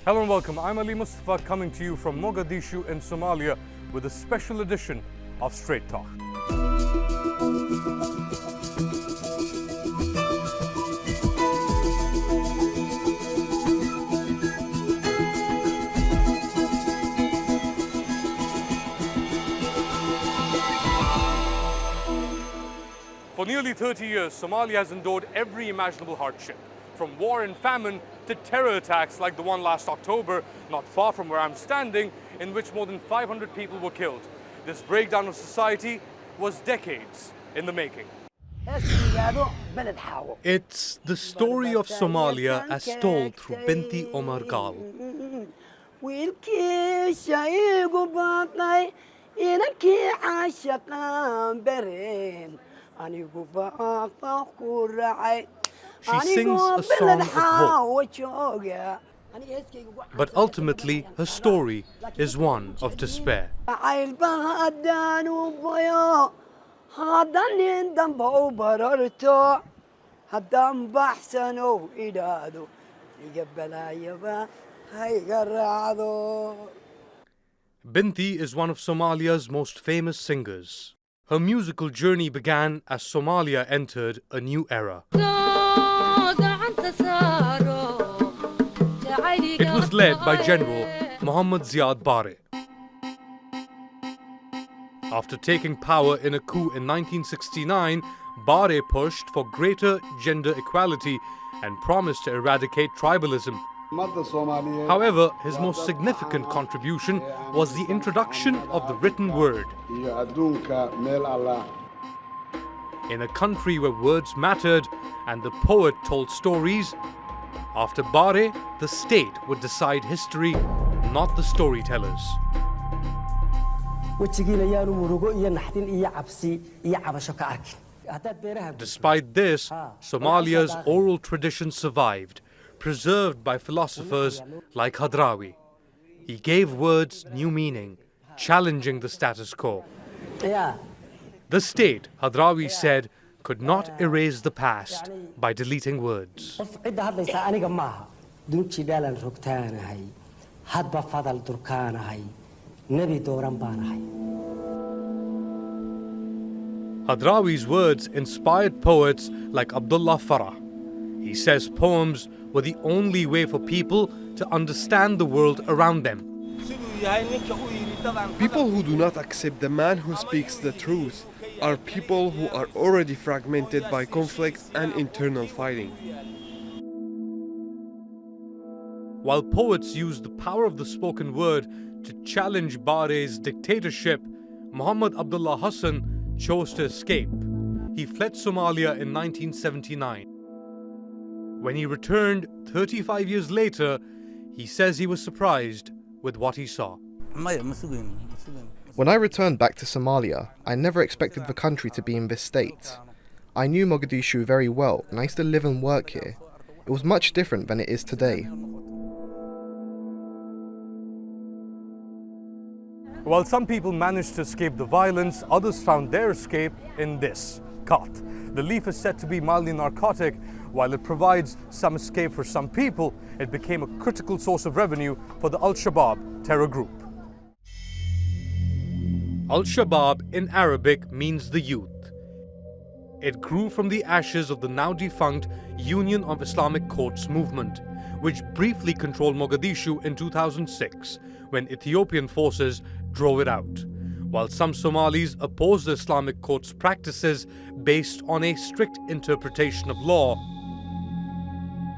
Hello and welcome. I'm Ali Mustafa coming to you from Mogadishu in Somalia with a special edition of Strait Talk. For nearly 30 years, Somalia has endured every imaginable hardship, from war and famine to terror attacks like the one last October, not far from where I'm standing, in which more than 500 people were killed. This breakdown of society was decades in the making. It's the story of Somalia as told through Binti Omar Gal. She sings a song of hope. But ultimately, her story is one of despair. Binti is one of Somalia's most famous singers. Her musical journey began as Somalia entered a new era. It was led by General Muhammad Ziad Barre. After taking power in a coup in 1969, Barre pushed for greater gender equality and promised to eradicate tribalism. However, his most significant contribution was the introduction of the written word. In a country where words mattered and the poet told stories, after Barre, the state would decide history, not the storytellers. Despite this, Somalia's oral tradition survived, preserved by philosophers like Hadrawi. He gave words new meaning, challenging the status quo. The state, Hadrawi said, could not erase the past by deleting words. Hadrawi's words inspired poets like Abdullah Farah. He says poems were the only way for people to understand the world around them. People who do not accept the man who speaks the truth are people who are already fragmented by conflict and internal fighting. While poets used the power of the spoken word to challenge Barre's dictatorship, Muhammad Abdullah Hassan chose to escape. He fled Somalia in 1979. When he returned 35 years later, he says he was surprised with what he saw. When I returned back to Somalia, I never expected the country to be in this state. I knew Mogadishu very well and I used to live and work here. It was much different than it is today. While some people managed to escape the violence, others found their escape in this, khat. The leaf is said to be mildly narcotic. While it provides some escape for some people, it became a critical source of revenue for the Al-Shabaab terror group. Al-Shabaab in Arabic means the youth. It grew from the ashes of the now defunct Union of Islamic Courts movement, which briefly controlled Mogadishu in 2006 when Ethiopian forces drove it out. While some Somalis oppose the Islamic Court's practices based on a strict interpretation of law,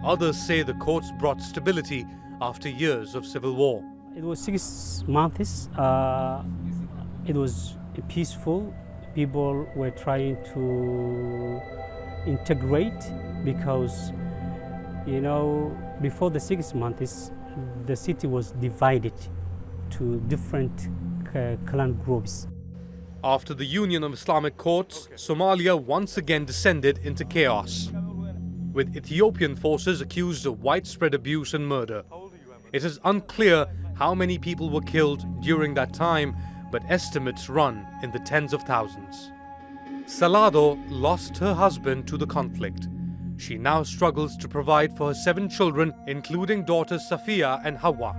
others say the courts brought stability after years of civil war. It was 6 months. It was peaceful. People were trying to integrate because, before the 6 months, the city was divided to different clan groups. After the Union of Islamic Courts, Somalia once again descended into chaos, with Ethiopian forces accused of widespread abuse and murder. It is unclear how many people were killed during that time, but estimates run in the tens of thousands. Salado lost her husband to the conflict. She now struggles to provide for her 7 children, including daughters Safiya and Hawa.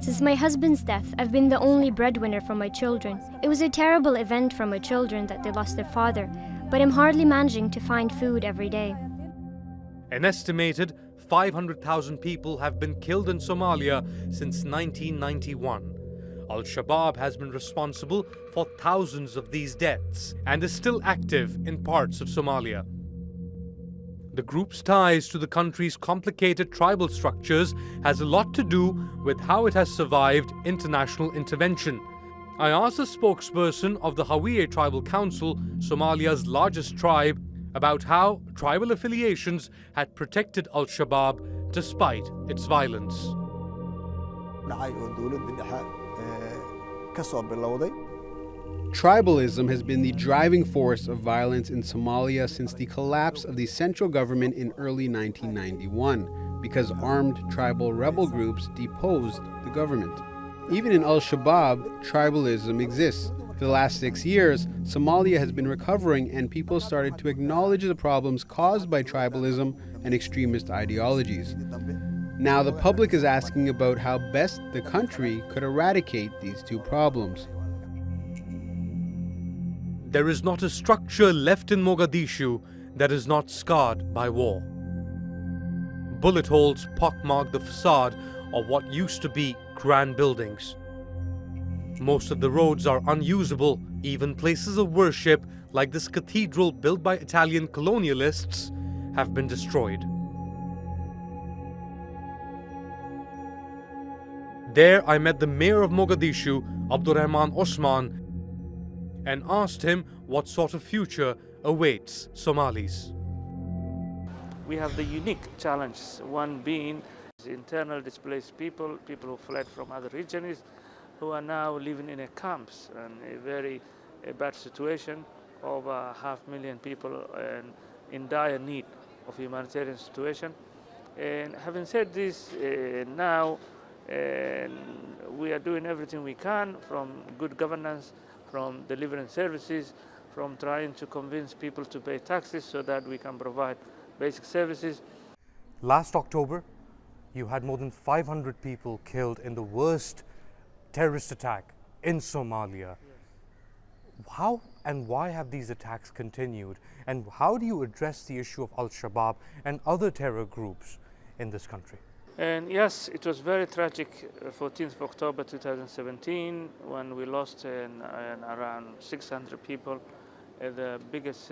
Since my husband's death, I've been the only breadwinner for my children. It was a terrible event for my children that they lost their father, but I'm hardly managing to find food every day. An estimated 500,000 people have been killed in Somalia since 1991. Al-Shabaab has been responsible for thousands of these deaths and is still active in parts of Somalia. The group's ties to the country's complicated tribal structures has a lot to do with how it has survived international intervention. I asked the spokesperson of the Hawiye Tribal Council, Somalia's largest tribe, about how tribal affiliations had protected Al-Shabaab despite its violence. Tribalism has been the driving force of violence in Somalia since the collapse of the central government in early 1991, because armed tribal rebel groups deposed the government. Even in Al-Shabaab, tribalism exists. For the last 6 years, Somalia has been recovering and people started to acknowledge the problems caused by tribalism and extremist ideologies. Now the public is asking about how best the country could eradicate these two problems. There is not a structure left in Mogadishu that is not scarred by war. Bullet holes pockmark the facade of what used to be grand buildings. Most of the roads are unusable. Even places of worship, like this cathedral built by Italian colonialists, have been destroyed. There I met the mayor of Mogadishu, Abdurrahman Osman, and asked him what sort of future awaits Somalis. We have the unique challenges, one being internal displaced people, people who fled from other regions, who are now living in camps and a very bad situation. Over 500,000 people in dire need of humanitarian situation. And having said this, now we are doing everything we can, from good governance, from delivering services, from trying to convince people to pay taxes so that we can provide basic services. Last October, you had more than 500 people killed in the worst terrorist attack in Somalia. How and why have these attacks continued? And how do you address the issue of Al-Shabaab and other terror groups in this country? And yes, it was very tragic, 14th of October 2017, when we lost around 600 people, the biggest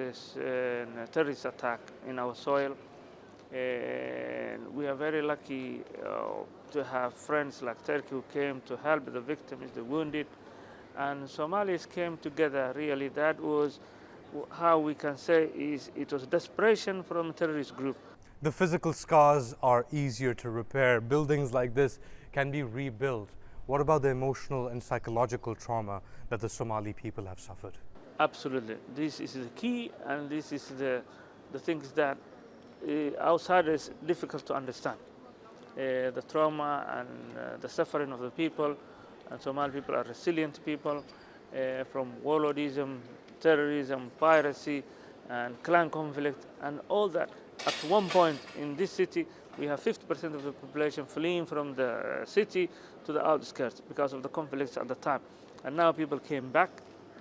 terrorist attack in our soil. And we are very lucky to have friends like Turkey who came to help the victims, the wounded. And Somalis came together, really. That was how we can say it was desperation from a terrorist group. The physical scars are easier to repair. Buildings like this can be rebuilt. What about the emotional and psychological trauma that the Somali people have suffered? Absolutely. This is the key, and this is the things that outsiders difficult to understand. The trauma and the suffering of the people, and Somali people are resilient people, from warlordism, terrorism, piracy, and clan conflict, and all that. At one point in this city, we have 50% of the population fleeing from the city to the outskirts because of the conflicts at the time. And now people came back,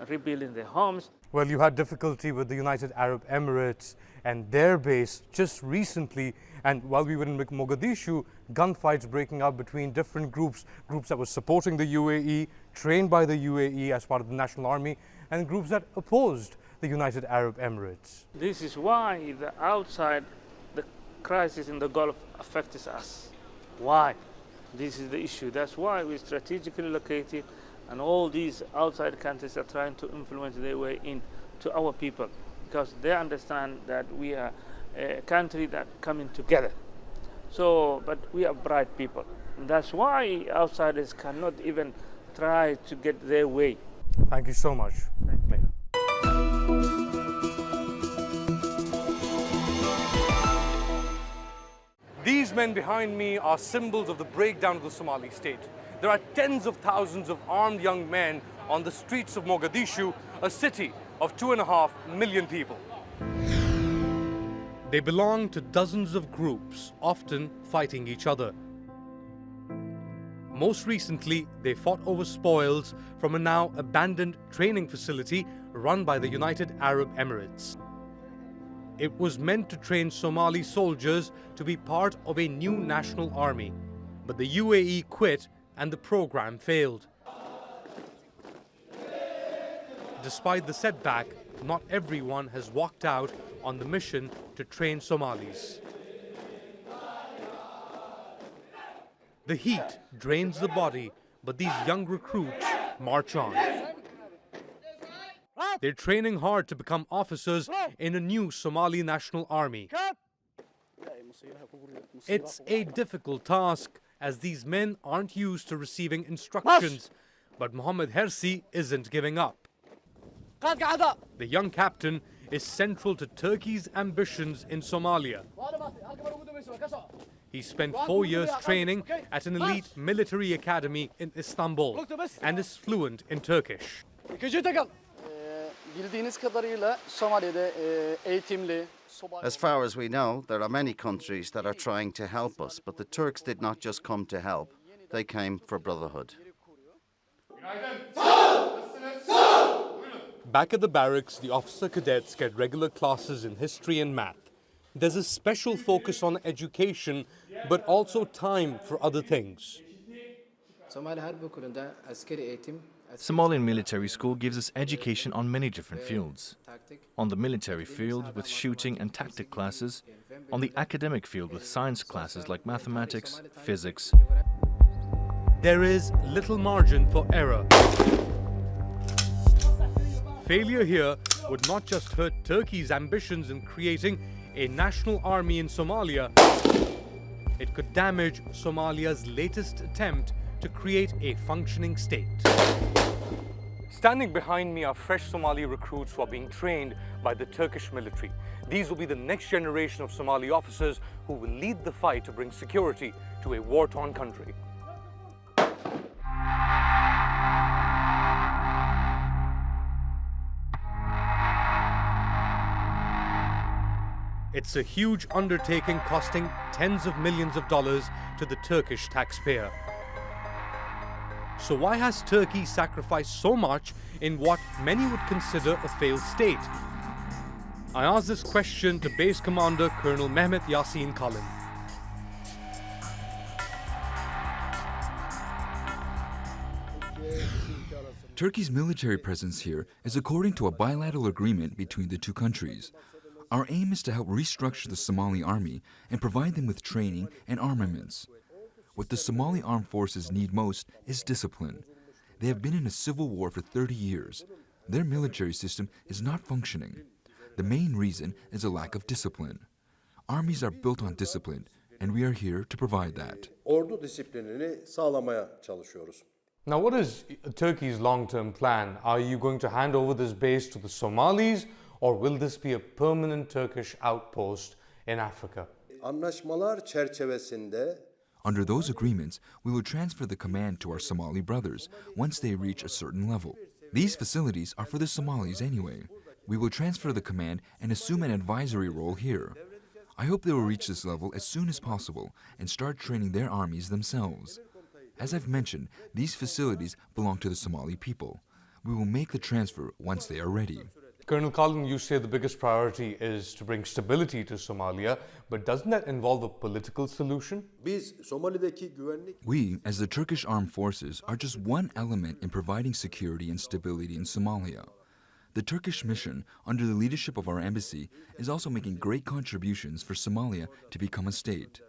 rebuilding their homes. Well, you had difficulty with the United Arab Emirates and their base just recently. And while we were in Mogadishu, gunfights breaking out between different groups that were supporting the UAE, trained by the UAE as part of the National Army, and groups that opposed the United Arab Emirates. This is why the crisis in the Gulf affects us. Why? This is the issue. That's why we strategically located, and all these outside countries are trying to influence their way into our people, because they understand that we are a country that coming together. So, but we are bright people. And that's why outsiders cannot even try to get their way. Thank you so much, Mayor. These men behind me are symbols of the breakdown of the Somali state. There are tens of thousands of armed young men on the streets of Mogadishu, a city of 2.5 million people. They belong to dozens of groups, often fighting each other. Most recently, they fought over spoils from a now abandoned training facility run by the United Arab Emirates. It was meant to train Somali soldiers to be part of a new national army, but the UAE quit and the program failed. Despite the setback, not everyone has walked out on the mission to train Somalis. The heat drains the body, but these young recruits march on. They're training hard to become officers in a new Somali National Army. It's a difficult task, as these men aren't used to receiving instructions, but Mohammed Hersi isn't giving up. The young captain is central to Turkey's ambitions in Somalia. He spent 4 years training at an elite military academy in Istanbul and is fluent in Turkish. As far as we know, there are many countries that are trying to help us, but the Turks did not just come to help, they came for brotherhood. Back at the barracks, the officer cadets get regular classes in history and math. There's a special focus on education, but also time for other things. Somalian military school gives us education on many different fields. On the military field with shooting and tactic classes, on the academic field with science classes like mathematics, physics. There is little margin for error. Failure here would not just hurt Turkey's ambitions in creating a national army in Somalia, it could damage Somalia's latest attempt to create a functioning state. Standing behind me are fresh Somali recruits who are being trained by the Turkish military. These will be the next generation of Somali officers who will lead the fight to bring security to a war-torn country. It's a huge undertaking costing tens of millions of dollars to the Turkish taxpayer. So why has Turkey sacrificed so much in what many would consider a failed state? I asked this question to Base Commander Colonel Mehmet Yasin Kalin. Turkey's military presence here is according to a bilateral agreement between the two countries. Our aim is to help restructure the Somali army and provide them with training and armaments. What the Somali armed forces need most is discipline. They have been in a civil war for 30 years. Their military system is not functioning. The main reason is a lack of discipline. Armies are built on discipline, and we are here to provide that. Ordu disiplinini sağlamaya çalışıyoruz. Now, what is Turkey's long-term plan? Are you going to hand over this base to the Somalis, or will this be a permanent Turkish outpost in Africa? Anlaşmalar çerçevesinde Under those agreements, we will transfer the command to our Somali brothers once they reach a certain level. These facilities are for the Somalis anyway. We will transfer the command and assume an advisory role here. I hope they will reach this level as soon as possible and start training their armies themselves. As I've mentioned, these facilities belong to the Somali people. We will make the transfer once they are ready. Colonel Kalin, you say the biggest priority is to bring stability to Somalia, but doesn't that involve a political solution? We, as the Turkish armed forces, are just one element in providing security and stability in Somalia. The Turkish mission, under the leadership of our embassy, is also making great contributions for Somalia to become a state.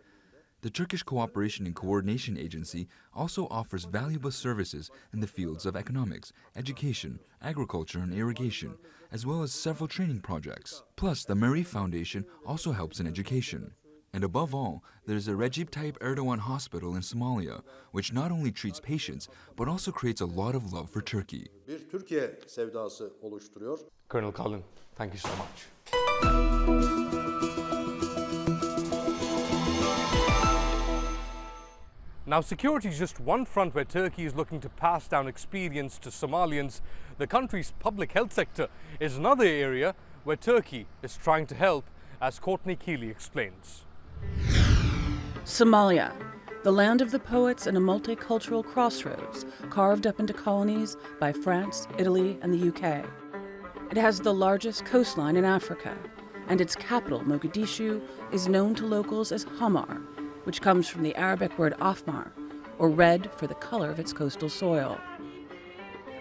The Turkish Cooperation and Coordination Agency also offers valuable services in the fields of economics, education, agriculture, and irrigation, as well as several training projects. Plus, the Marie Foundation also helps in education. And above all, there is a Recep Tayyip Erdogan hospital in Somalia, which not only treats patients, but also creates a lot of love for Turkey. bir Türkiye sevdası oluşturuyor. Colonel Kalin, thank you so much. Now, security is just one front where Turkey is looking to pass down experience to Somalians. The country's public health sector is another area where Turkey is trying to help as Courtney Keeley explains. Somalia, the land of the poets and a multicultural crossroads carved up into colonies by France, Italy, and the UK. It has the largest coastline in Africa, and its capital, Mogadishu, is known to locals as Hamar, which comes from the Arabic word Ahmar, or red for the color of its coastal soil.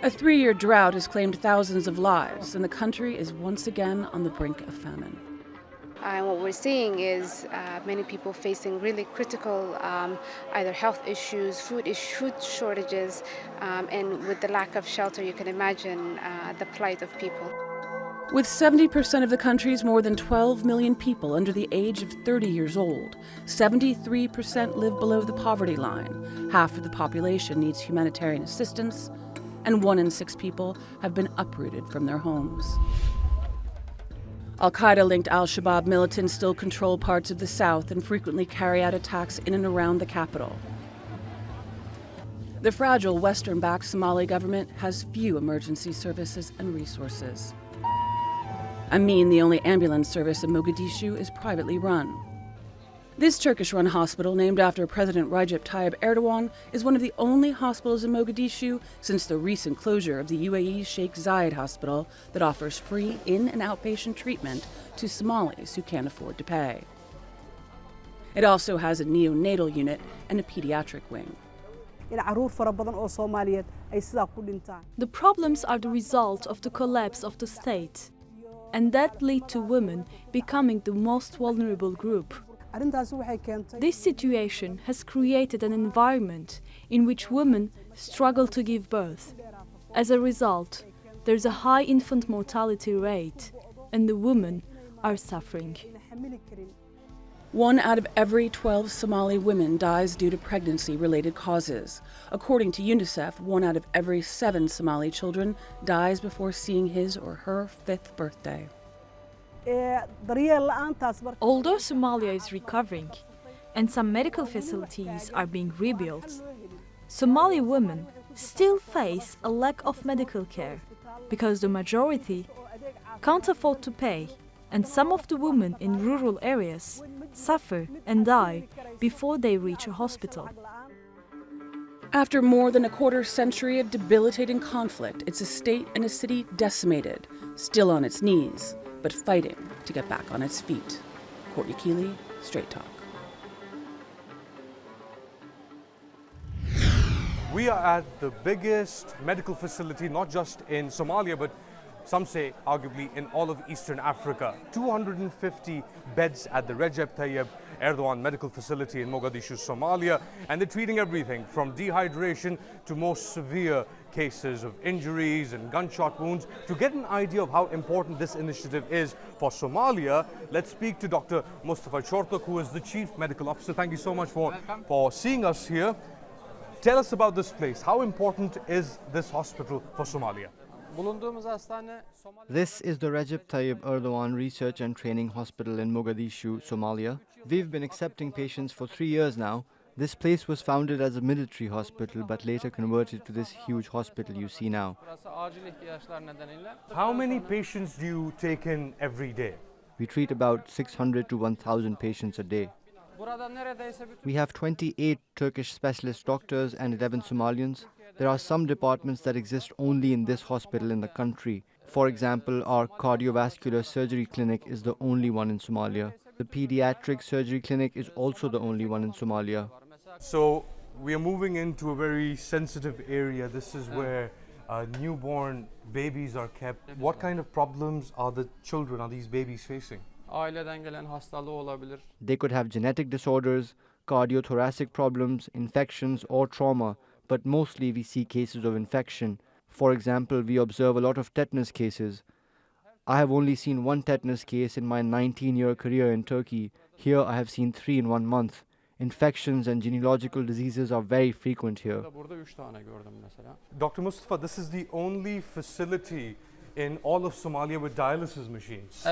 A 3-year drought has claimed thousands of lives, and the country is once again on the brink of famine. What we're seeing is many people facing really critical either health issues, food shortages, and with the lack of shelter, you can imagine the plight of people. With 70% of the country's more than 12 million people under the age of 30 years old, 73% live below the poverty line, half of the population needs humanitarian assistance, and 1 in 6 people have been uprooted from their homes. Al-Qaeda-linked al-Shabaab militants still control parts of the south and frequently carry out attacks in and around the capital. The fragile Western-backed Somali government has few emergency services and resources. Amin, the only ambulance service in Mogadishu, is privately run. This Turkish-run hospital, named after President Recep Tayyip Erdogan, is one of the only hospitals in Mogadishu since the recent closure of the UAE's Sheikh Zayed Hospital that offers free in- and outpatient treatment to Somalis who can't afford to pay. It also has a neonatal unit and a pediatric wing. The problems are the result of the collapse of the state, and that lead to women becoming the most vulnerable group. This situation has created an environment in which women struggle to give birth. As a result, there's a high infant mortality rate, and the women are suffering. 1 out of every 12 Somali women dies due to pregnancy-related causes. According to UNICEF, 1 out of every 7 Somali children dies before seeing his or her 5th birthday. Although Somalia is recovering and some medical facilities are being rebuilt, Somali women still face a lack of medical care because the majority can't afford to pay, and some of the women in rural areas suffer and die before they reach a hospital. After more than a quarter-century of debilitating conflict, it's a state and a city decimated, still on its knees, but fighting to get back on its feet. Courtney Keeley, Strait Talk. We are at the biggest medical facility, not just in Somalia, but some say arguably in all of Eastern Africa. 250 beds at the Recep Tayyip Erdogan Medical Facility in Mogadishu, Somalia, and they're treating everything from dehydration to more severe cases of injuries and gunshot wounds. To get an idea of how important this initiative is for Somalia, let's speak to Dr. Mustafa Chortok, who is the Chief Medical Officer. Thank you so much for seeing us here. Tell us about this place. How important is this hospital for Somalia? This is the Recep Tayyip Erdogan Research and Training Hospital in Mogadishu, Somalia. We've been accepting patients for 3 years now. This place was founded as a military hospital but later converted to this huge hospital you see now. How many patients do you take in every day? We treat about 600 to 1,000 patients a day. We have 28 Turkish specialist doctors and 11 Somalians. There are some departments that exist only in this hospital in the country. For example, our cardiovascular surgery clinic is the only one in Somalia. The pediatric surgery clinic is also the only one in Somalia. So we are moving into a very sensitive area. This is where newborn babies are kept. What kind of problems are these babies facing? They could have genetic disorders, cardiothoracic problems, infections, or trauma, but mostly we see cases of infection. For example, we observe a lot of tetanus cases. I have only seen 1 tetanus case in my 19-year career in Turkey. Here I have seen 3 in 1 month. Infections and genealogical diseases are very frequent here. Dr. Mustafa, this is the only facility in all of Somalia with dialysis machines.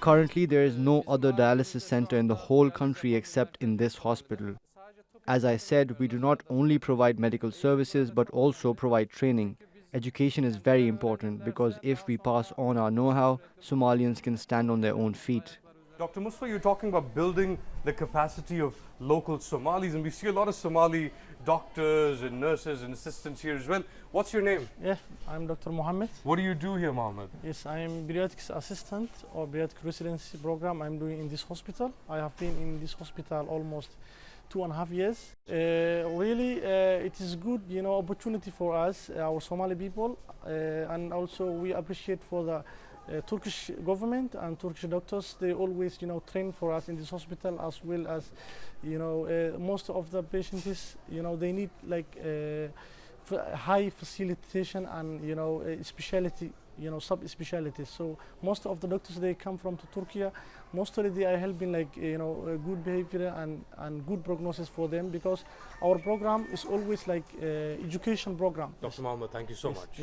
Currently, there is no other dialysis center in the whole country except in this hospital. As I said, we do not only provide medical services but also provide training. Education is very important because if we pass on our know-how, Somalians can stand on their own feet. Dr. Mustafa, you're talking about building the capacity of local Somalis, and we see a lot of Somali doctors and nurses and assistants here as well. What's your name? Yeah, I'm Dr. Mohammed. What do you do here, Mohammed? Yes, I'm pediatrics assistant or pediatric residency program I'm doing in this hospital. I have been in this hospital almost 2.5 years. Really, it is good, opportunity for us, our Somali people, and also we appreciate for the Turkish government and Turkish doctors. They always, train for us in this hospital, as well as, most of the patients, they need like high facilitation and specialty, sub-specialties. So most of the doctors, they come from to Turkey. Mostly they are helping like good behavior and good prognosis for them, because our program is always like education program. Dr. Mohammed, thank you so much.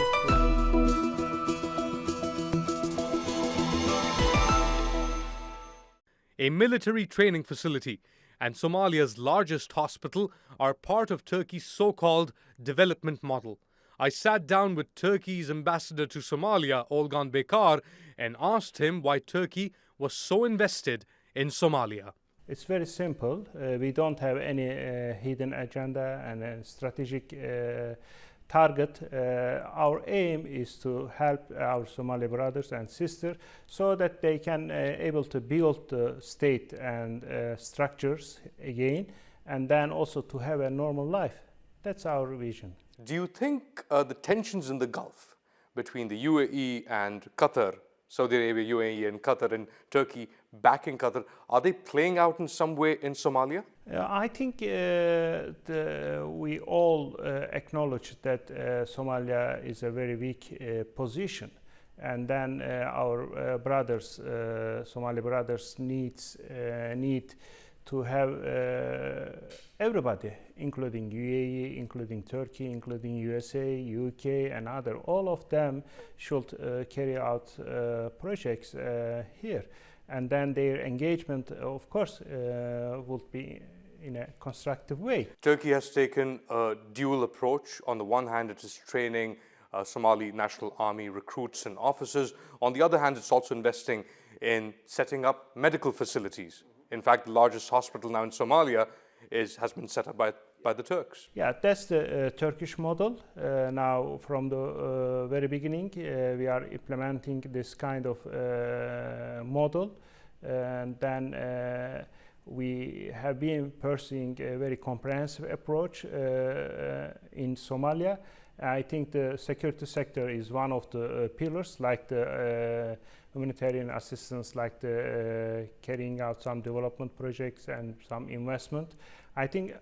A military training facility and Somalia's largest hospital are part of Turkey's so-called development model. I sat down with Turkey's ambassador to Somalia, Olgan Bekar, and asked him why Turkey was so invested in Somalia. It's very simple. We don't have any hidden agenda and a strategic target. Our aim is to help our Somali brothers and sisters so that they can able to build the state and structures again, and then also to have a normal life. That's our vision. Do you think the tensions in the Gulf between the UAE and Qatar, Saudi Arabia, UAE and Qatar, and Turkey backing Qatar, are they playing out in some way in Somalia? I think we all acknowledge that Somalia is a very weak position, and then our brothers, Somali brothers, need to have everybody, including UAE, including Turkey, including USA, UK, and other. All of them should carry out projects here. And then their engagement, of course, would be in a constructive way. Turkey has taken a dual approach. On the one hand, it is training Somali National Army recruits and officers. On the other hand, it's also investing in setting up medical facilities. In fact, the largest hospital now in Somalia has been set up by the Turks. Yeah, that's the Turkish model. Now, from the very beginning, we are implementing this kind of model, and then we have been pursuing a very comprehensive approach in Somalia. I think the security sector is one of the pillars, like the humanitarian assistance, like the carrying out some development projects and some investment. I think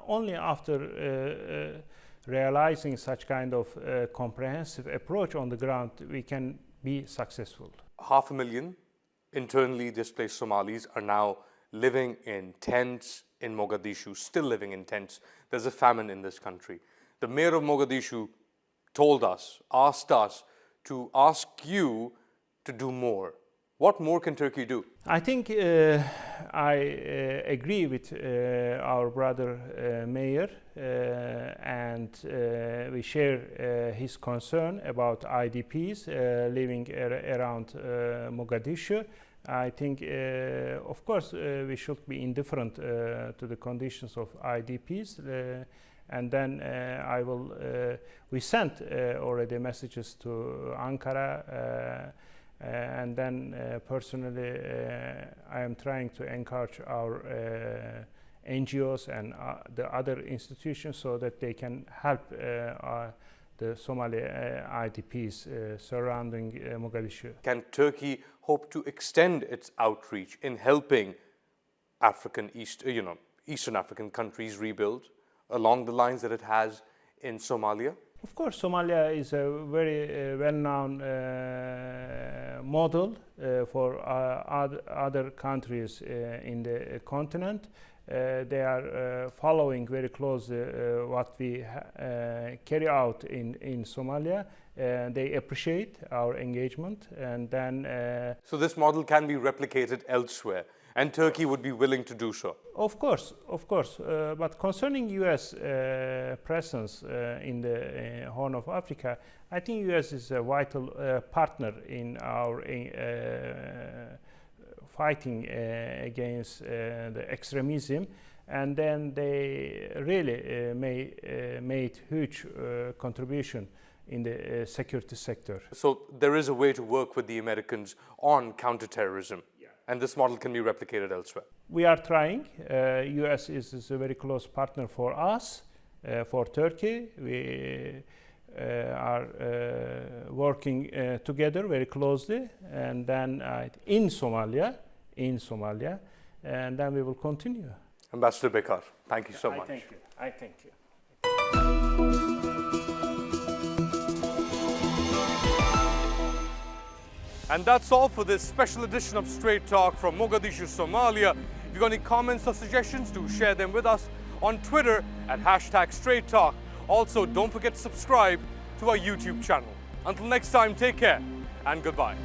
only after realizing such kind of comprehensive approach on the ground, we can be successful. 500,000 internally displaced Somalis are now living in tents in Mogadishu, still living in tents. There's a famine in this country. The mayor of Mogadishu asked us to ask you to do more. What more can Turkey do? I think I agree with our brother mayor, and we share his concern about IDPs living around Mogadishu. I think, of course, we should be indifferent to the conditions of IDPs. And then we sent already messages to Ankara, and then personally I am trying to encourage our NGOs and the other institutions so that they can help the Somali IDPs surrounding Mogadishu. Can Turkey hope to extend its outreach in helping Eastern African countries rebuild along the lines that it has in Somalia? Of course, Somalia is a very well-known model for other countries in the continent. They are following very closely what we carry out in Somalia. They appreciate our engagement, and then... So this model can be replicated elsewhere, and Turkey would be willing to do so? Of course. But concerning U.S. presence in the Horn of Africa, I think U.S. is a vital partner in our fighting against the extremism, and then they really made huge contribution in the security sector. So there is a way to work with the Americans on counterterrorism, and this model can be replicated elsewhere. We are trying. US is a very close partner for us, for Turkey. We are working together very closely, and then in Somalia, and then we will continue. Ambassador Bekar, thank you so much. Thank you. I thank you. And that's all for this special edition of Straight Talk from Mogadishu, Somalia. If you've got any comments or suggestions, do share them with us on Twitter at #StraightTalk. Also, don't forget to subscribe to our YouTube channel. Until next time, take care and goodbye.